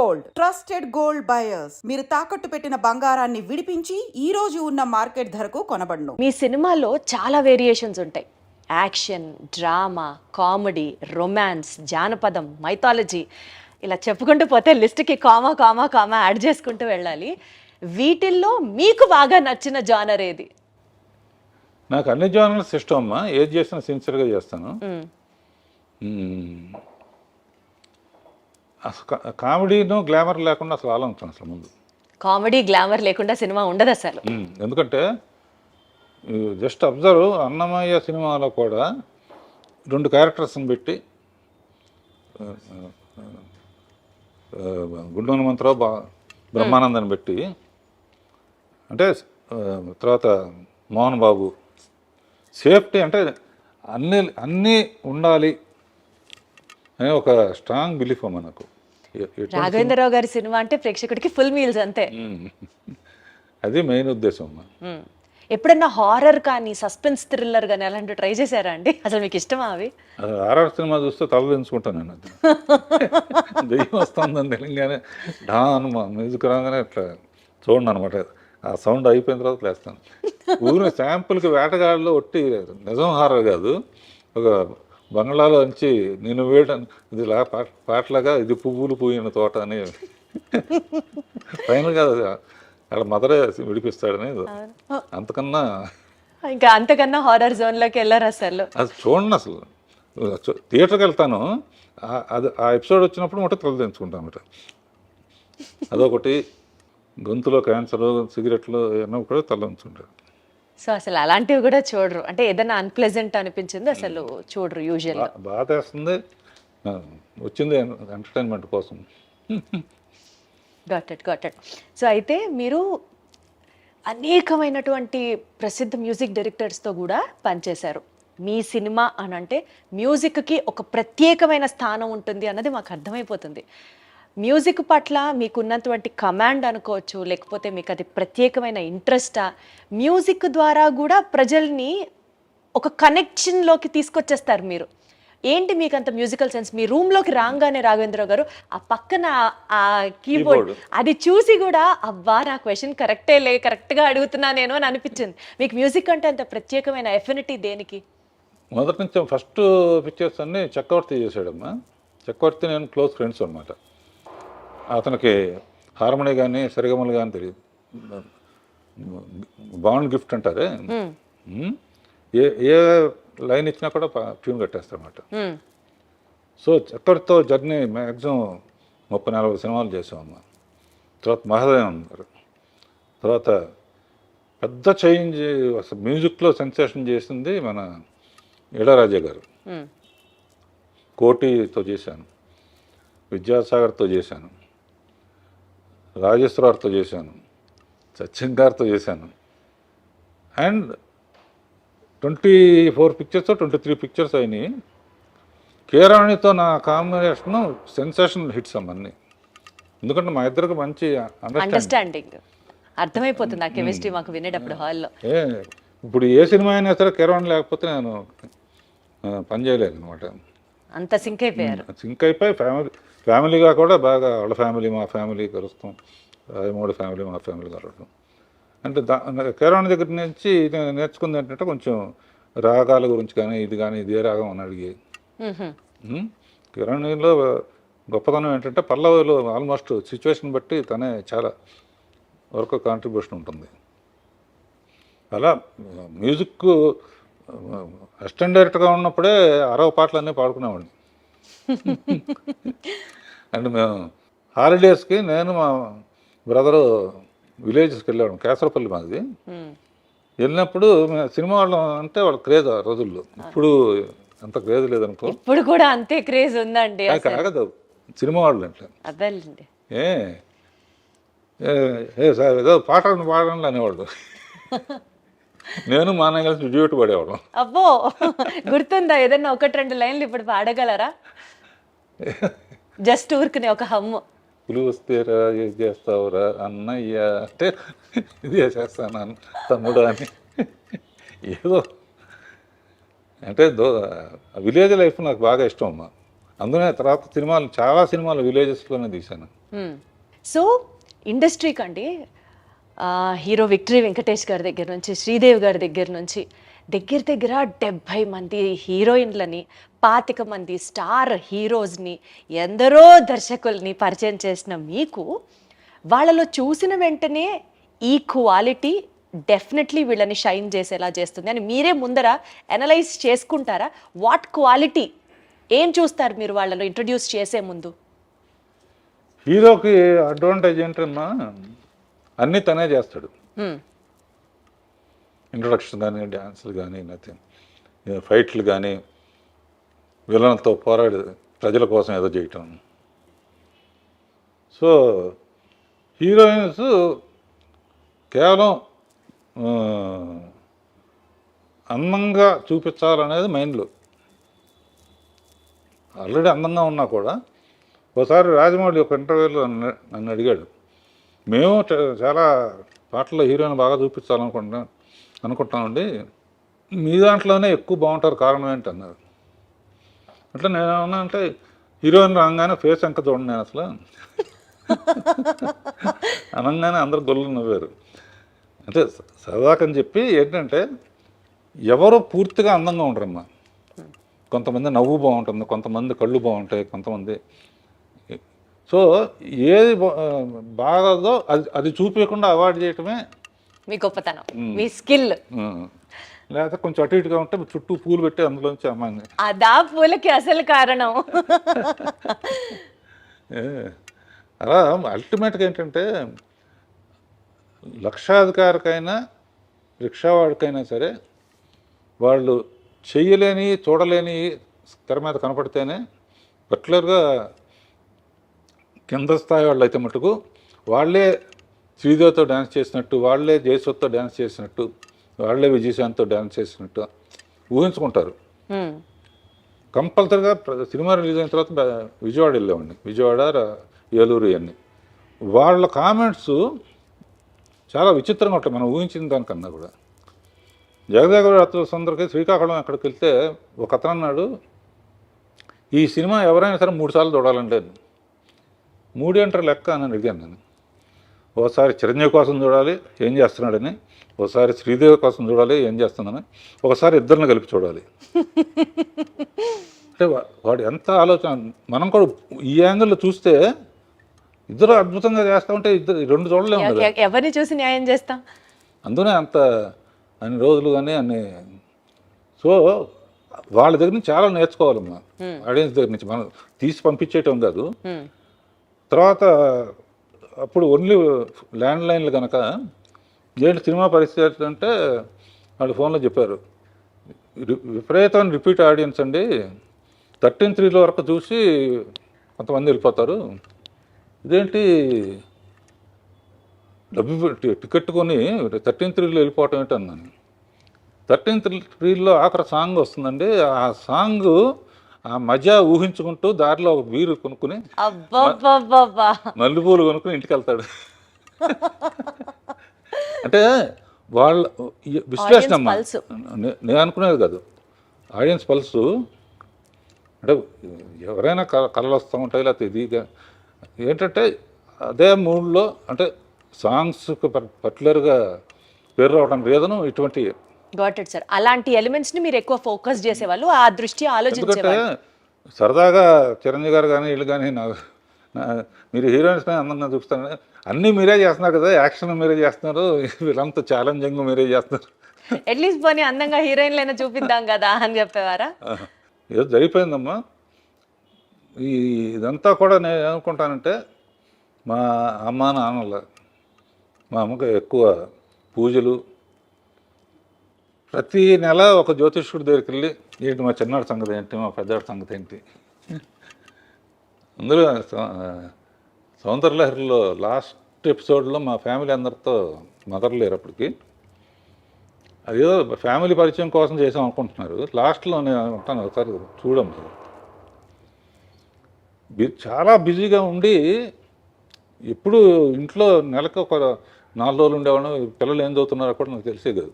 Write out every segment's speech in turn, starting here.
Gold, trusted gold buyers. మీరు తాకట్టు పెట్టిన బంగారాన్ని విడిపించి ఈ రోజు ఉన్న మార్కెట్ ధరకు కొనబడును. మీ సినిమాలో చాలా వేరియేషన్స్ ఉంటాయి. యాక్షన్, డ్రామా, కామెడీ, రొమాన్స్, జానపదం, మైథాలజీ, ఇలా చెప్పుకుంటూ పోతే లిస్ట్కి కామా కామా కామా యాడ్ చేసుకుంటూ వెళ్ళాలి. వీటిల్లో మీకు బాగా నచ్చిన జానర్ ఏది? నాకు అన్ని జానర్స్ ఇష్టం అమ్మా. ఏది చేసినా సిన్సియర్గా చేస్తాను. అసలు కామెడీను గ్లామర్ లేకుండా అసలు ఆలోచన అసలు ముందు. కామెడీ గ్లామర్ లేకుండా సినిమా ఉండదు అసలు. ఎందుకంటే జస్ట్ అబ్జర్వ్, అన్నమయ్య సినిమాలో కూడా 2 క్యారెక్టర్స్ని పెట్టి గుండు హనుమంతరావు బ్రహ్మానందని పెట్టి, అంటే తర్వాత మోహన్ బాబు, సేఫ్టీ అంటే అన్నీ ఉండాలి అనే ఒక స్ట్రాంగ్ బిలీఫ్ అమ్మ నాకు. రాఘవేంద్రరావు గారి సినిమా అంటే ప్రేక్షకుడికి ఫుల్ మీల్స్ అంతే. అది మెయిన్ ఉద్దేశం అమ్మా. ఎప్పుడన్నా హారర్ కానీ సస్పెన్స్ థ్రిల్లర్ కానీ అలాంటివి ట్రై చేశారా అండి? అసలు మీకు ఇష్టమా అవి? హారర్ సినిమా చూస్తే తల దించుకుంటాను నేను. అది దెయ్యం వస్తుందని తెలియగానే డాన్ మ్యూజిక్ రాగానే ఇట్లా చూడండి అనమాట. ఆ సౌండ్ అయిపోయిన తర్వాత లేస్తాను. ఊరిని శాంపుల్కి వేటగాడిలో ఒట్టి నిజం హారర్ కాదు, ఒక బంగ్లాలో నుంచి నేను వేయడం ఇది పాటలాగా ఇది పువ్వులు పూయిన తోట అని ఫైనల్గా అక్కడ మదరే విడిపిస్తాడని. అంతకన్నా హారర్ జోన్లోకి వెళ్ళారు అసలు? అది చూడండి, అసలు థియేటర్కి వెళ్తాను, అది ఆ ఎపిసోడ్ వచ్చినప్పుడు మొట్ట తల తెంచుకుంటాను అన్నమాట. అదొకటి. గొంతులో క్యాన్సర్, సిగరెట్లు ఏమన్నా కూడా తల ఉంచుంటారు. సో అసలు అలాంటివి కూడా చూడరు? అంటే ఏదైనా అన్ప్లెజెంట్ అనిపించింది అసలు చూడరు? యూజువల్గా బాధ వేస్తుంది, వచ్చింది ఎంటర్టైన్మెంట్ కోసం. Got it. సో అయితే మీరు అనేకమైనటువంటి ప్రసిద్ధ మ్యూజిక్ డైరెక్టర్స్తో కూడా పనిచేశారు. మీ సినిమా అని అంటే మ్యూజిక్కి ఒక ప్రత్యేకమైన స్థానం ఉంటుంది అన్నది మాకు అర్థమైపోతుంది. మ్యూజిక్ పట్ల మీకున్నటువంటి కమాండ్ అనుకోవచ్చు, లేకపోతే మీకు అది ప్రత్యేకమైన ఇంట్రెస్టా? మ్యూజిక్ ద్వారా కూడా ప్రజల్ని ఒక కనెక్షన్లోకి తీసుకొచ్చేస్తారు మీరు. ఏంటి మీకు అంత మ్యూజికల్ సెన్స్? మీ రూమ్లోకి రాగానే రాఘవేంద్రరావు గారు ఆ పక్కన ఆ కీబోర్డ్ అది చూసి కూడా అబ్బా నా క్వశ్చన్ కరెక్ట్గా అడుగుతున్నా నేను అని అనిపించింది. మీకు మ్యూజిక్ అంటే అంత ప్రత్యేకమైన ఎఫినిటీ దేనికి? మొదటి నుంచి ఫస్ట్ పిక్చర్స్ అన్నీ చక్రవర్తి చేశాడమ్మా. చక్రవర్తి నేను క్లోజ్ ఫ్రెండ్స్ అనమాట. అతనికి హార్మోనీ కానీ సరిగమలు కానీ తెలియదు. బాండ్ గిఫ్ట్ అంటారే, ఏ లైన్ ఇచ్చినా కూడా ట్యూన్ కట్టేస్తారన్నమాట. సో చక్కెరతో జర్నీ మ్యాక్సిమం 30-40 సినిమాలు చేసామమ్మా. తర్వాత మహాదేవన్ గారు, తర్వాత పెద్ద చేంజ్ అసలు మ్యూజిక్లో సెన్సేషన్ చేసింది మన ఇళయరాజా గారు. కోటితో చేశాను, విద్యాసాగర్తో చేశాను, రాజేశ్వరరావుతో చేశాను, సత్యం గారితో చేశాను. అండ్ 24 పిక్చర్స్ 23 పిక్చర్స్ అయినాయి. కీరవాణితో నా కాంబినేషన్ సెన్సేషనల్ హిట్స్ అన్నీ. ఎందుకంటే మా ఇద్దరికి మంచి అండర్స్టాండింగ్ అర్థమైపోతుంది ఆ కెమిస్ట్రీ మాకు వినేటప్పుడు హాల్లో. ఇప్పుడు ఏ సినిమా అయినా సరే కీరవాణి లేకపోతే నేను పని చేయలేదు అనమాట. అంత సింక్ అయిపోయారు. సింక్ అయిపోయి ఫ్యామిలీగా కూడా బాగా, వాళ్ళ ఫ్యామిలీ మా ఫ్యామిలీ కలుస్తాం, మూడు ఫ్యామిలీ మా ఫ్యామిలీ కలవడం. అంటే కీరవాణి దగ్గర నుంచి నేర్చుకుంది ఏంటంటే కొంచెం రాగాల గురించి కానీ ఇదే రాగం అని అడిగి. కీరవాణిలో గొప్పతనం ఏంటంటే పల్లవిలో ఆల్మోస్ట్ సిచ్యువేషన్ బట్టి తనే చాలా వరకు కాంట్రిబ్యూషన్ ఉంటుంది. అలా మ్యూజిక్ అసిస్టెంట్ డైరెక్టర్గా ఉన్నప్పుడే 60 పాటలన్నీ పాడుకునేవాడిని. అండ్ మేము హాలిడేస్కి నేను మా బ్రదరు విలేజెస్కి వెళ్ళాడు, కేసరపల్లి మాది. వెళ్ళినప్పుడు సినిమా వాళ్ళం అంటే వాళ్ళ క్రేజ్ ఆ రోజుల్లో. ఇప్పుడు అంత క్రేజ్ లేదనుకో. ఇప్పుడు కూడా అంతే క్రేజ్ ఉందండి. కాగదు సినిమా వాళ్ళు అంటే అదేండి, ఏదో పాటలు పాడండి అనేవాళ్ళు. నేను మా అన్నయ్య కలిసి డ్యూట్ పడేవాళ్ళం. అబ్బో, గుర్తుందా ఏదన్నా 1-2 లైన్లు ఇప్పుడు పాడగలరా? జస్ట్ ఊరుకునే ఒక హమ్ము. పులి వస్తేరా ఏం చేస్తావురా అన్నయ్య అంటే ఇది చేస్తాను తమ్ముడు అని. ఏదో అంటే విలేజ్ లైఫ్ నాకు బాగా ఇష్టం అమ్మా. అందుకనే తర్వాత సినిమాలు చాలా సినిమాలు విలేజెస్లోనే తీశాను. సో ఇండస్ట్రీకి అండి హీరో విక్టరీ వెంకటేష్ గారి దగ్గర నుంచి, శ్రీదేవి గారి దగ్గర నుంచి దగ్గర దగ్గర 70 మంది హీరోయిన్లని, 25 మంది స్టార్ హీరోస్ని, ఎందరో దర్శకుల్ని పరిచయం చేసిన మీకు వాళ్ళలో చూసిన వెంటనే ఈ క్వాలిటీ డెఫినెట్లీ వీళ్ళని షైన్ చేసేలా చేస్తుంది అని మీరే ముందర అనలైజ్ చేసుకుంటారా? వాట్ క్వాలిటీ ఏం చూస్తారు మీరు వాళ్ళలో ఇంట్రడ్యూస్ చేసే ముందు? హీరోకి అడ్వాంటేజ్ ఏంటన్నా అన్నీ తనే చేస్తాడు. ఇంట్రొడక్షన్ కానీ, డ్యాన్సులు కానీ, నథింగ్, ఫైట్లు కానీ, విలన్లతో పోరాడి ప్రజల కోసం ఏదో చేయటం. సో హీరోయిన్స్ కేవలం అందంగా చూపించాలనేది మైండ్లో. ఆల్రెడీ అందంగా ఉన్నా కూడా ఒకసారి రాజమౌళి ఒక ఇంటర్వ్యూలో నన్ను అడిగాడు, మేము చాలా పాటల్లో హీరోయిన్ బాగా అనుకుంటామండి, మీ దాంట్లోనే ఎక్కువ బాగుంటారు, కారణం ఏంటి అన్నారు. అట్లా నేనేమన్నా అంటే హీరోయిన్ రాగానే ఫేస్ ఎంక చూడండి నేను అసలు అనగానే అందరు గొల్లు నవ్వారు. అంటే సరదాకని చెప్పి ఏంటంటే ఎవరు పూర్తిగా అందంగా ఉండరమ్మా. కొంతమంది నవ్వు బాగుంటుంది, కొంతమంది కళ్ళు బాగుంటాయి, కొంతమంది. సో ఏది బాగదో అది చూపించకుండా అవాయిడ్ చేయటమే మీ గొప్పతనం, మీ స్కిల్. లేకపోతే కొంచెం అటు ఇటుగా ఉంటే చుట్టూ పూలు పెట్టి అందులోంచి అమ్మాయి అదా పూలకి అసలు కారణం. అలా అల్టిమేట్గా ఏంటంటే లక్షాధికారికైనా రిక్షావాడికైనా సరే వాళ్ళు చెయ్యలేని చూడలేని తెర మీద కనపడితేనే పర్టికులర్గా కింద స్థాయి వాళ్ళు అయితే మటుకు వాళ్ళే శ్రీదేవితో డ్యాన్స్ చేసినట్టు, వాళ్ళే జయసుతో డ్యాన్స్ చేసినట్టు, వాళ్ళే విజయశాంత్తో డ్యాన్స్ చేసినట్టు ఊహించుకుంటారు. కంపల్సరిగా సినిమా రిలీజ్ అయిన తర్వాత విజయవాడ వెళ్ళేవాడిని, విజయవాడ, ఏలూరు ఇవన్నీ. వాళ్ళ కామెంట్స్ చాలా విచిత్రంగా ఉంటాయి మనం ఊహించిన దానికన్నా కూడా. జగదేగుల రత్నసుందరికి శ్రీకాకుళం ఎక్కడికి వెళ్తే ఒక అతను అన్నాడు, ఈ సినిమా ఎవరైనా సరే 3 సార్లు చూడాలంటే 3 ఏంటారు లెక్క అని అడిగాను నేను. ఒకసారి చిరంజీవి కోసం చూడాలి ఏం చేస్తున్నాడని, ఒకసారి శ్రీదేవి కోసం చూడాలి ఏం చేస్తుందని, ఒకసారి ఇద్దరిని కలిపి చూడాలి. అంటే వాడు ఎంత ఆలోచన. మనం కూడా ఈ యాంగిల్లో చూస్తే ఇద్దరు అద్భుతంగా చేస్తూ ఉంటే రెండు చూడలేము కదా, ఎవరిని చూసి న్యాయం చేస్తాం. అందునే అంత అన్ని రోజులు కానీ అన్ని. సో వాళ్ళ దగ్గర నుంచి చాలా నేర్చుకోవాలమ్మా, ఆడియన్స్ దగ్గర నుంచి. మనం తీసి పంపించేయటం కాదు. తర్వాత అప్పుడు ఓన్లీ ల్యాండ్ లైన్లు కనుక ఏంటి సినిమా పరిస్థితి అంటే వాళ్ళు ఫోన్లో చెప్పారు, విపరీతమైన రిపీట్ ఆడియన్స్ అండి, 13:3 వరకు చూసి కొంతమంది వెళ్ళిపోతారు, ఇదేంటి డబ్బు టికెట్ కొని 13:3 వెళ్ళిపోవటం ఏంటి అన్నాను. 13:3 ఆఖరి సాంగ్ వస్తుందండి, ఆ సాంగ్ ఆ మజా ఊహించుకుంటూ దారిలో ఒక బీరు కొనుక్కుని మల్లెపూలు కొనుక్కుని ఇంటికి వెళ్తాడు. అంటే వాళ్ళ విశ్లేషణ అమ్మా, నేను అనుకునేది కాదు, ఆడియన్స్ పల్సు. అంటే ఎవరైనా కళలు వస్తూ ఉంటాయి, లేకపోతే ఇదిగా ఏంటంటే అదే మూడ్లో అంటే సాంగ్స్కి పర్టికులర్గా పేరు రావడానికి రీజను ఇటువంటి. Got it sir. అలాంటి ఎలిమెంట్స్ని మీరు ఎక్కువ ఫోకస్ చేసేవాళ్ళు, ఆ దృష్టి ఆలోచించేవాళ్ళు. సరదాగా చిరంజీవి గారు కానీ వీళ్ళు కానీ మీరు హీరోయిన్స్ అందంగా చూపిస్తారు, అన్నీ మీరే చేస్తున్నారు కదా, యాక్షన్ మీరే చేస్తున్నారు, వీళ్ళంతా ఛాలెంజింగ్ మీరే చేస్తున్నారు, అట్లీస్ట్ పోనీ అందంగా హీరోయిన్లైనా చూపిద్దాం కదా అని చెప్పేవారా? ఏదో జరిగిపోయిందమ్మా. ఇదంతా కూడా నేను ఏమనుకుంటానంటే మా అమ్మ నాన్నల, మా అమ్మకి ఎక్కువ పూజలు, ప్రతి నెల ఒక జ్యోతిష్కుడి దగ్గరికి వెళ్ళి ఏంటి మా చిన్నాడు సంగతి ఏంటి, మా పెద్దాడి సంగతి ఏంటి. అందులో సౌందర్యలహరిలో లాస్ట్ ఎపిసోడ్లో మా ఫ్యామిలీ అందరితో మదర్ లేరు అప్పటికి, అదేదో ఫ్యామిలీ పరిచయం కోసం చేసాం అనుకుంటున్నారు. లాస్ట్లో నేను ఉంటాను, ఒకసారి చూడము. చాలా బిజీగా ఉండి ఎప్పుడు ఇంట్లో నెలకు ఒక 4 రోజులు ఉండేవాడు, పిల్లలు ఏం చదువుతున్నారో కూడా నాకు తెలిసే కాదు.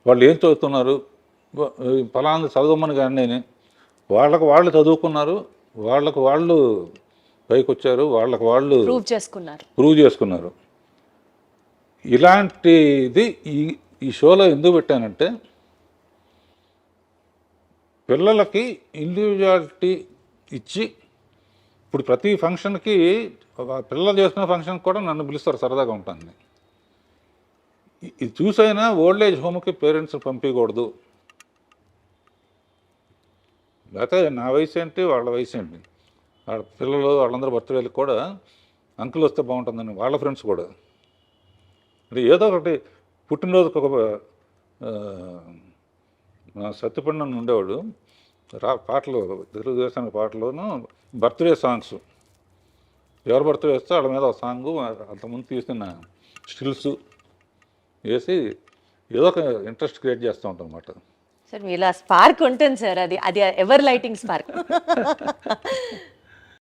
వాళ్ళు ఏం చదువుతున్నారు, ఫలానా చదవమని కానీ నేను వాళ్ళకు వాళ్ళు చదువుకున్నారు, వాళ్ళకు వాళ్ళు పైకి వచ్చారు, వాళ్ళకు వాళ్ళు ప్రూవ్ చేసుకున్నారు. ఇలాంటిది ఈ షోలో ఎందుకు పెట్టానంటే పిల్లలకి ఇండివిజువాలిటీ ఇచ్చి, ఇప్పుడు ప్రతి ఫంక్షన్కి పిల్లలు చేసుకునే ఫంక్షన్కి కూడా నన్ను పిలుస్తారు, సరదాగా ఉంటుంది. ఇది చూసైనా ఓల్డ్ ఏజ్ హోమ్కి పేరెంట్స్ పంపించకూడదు, లేకపోతే నా వయసు ఏంటి వాళ్ళ వయసు ఏంటి, వాళ్ళ పిల్లలు వాళ్ళందరూ బర్త్డేలకు కూడా అంకుల్ వస్తే బాగుంటుందని వాళ్ళ ఫ్రెండ్స్ కూడా. అంటే ఏదో ఒకటి పుట్టినరోజుకి ఒక సత్యపండు ఉండేవాడు, పాటలు తెలుగుదేశానికి పాటలోను బర్త్డే సాంగ్స్, ఎవరు బర్త్డే వస్తే వాళ్ళ మీద ఒక సాంగు అంతకుముందు తీసిన స్టిల్స్ వేసి ఏదో ఒక ఇంట్రెస్ట్ క్రియేట్ చేస్తూ ఉంటాం అన్నమాట. సార్ మీలా స్పార్క్ ఉంటుంది సార్, అది ఎవర్ లైటింగ్ స్పార్క్.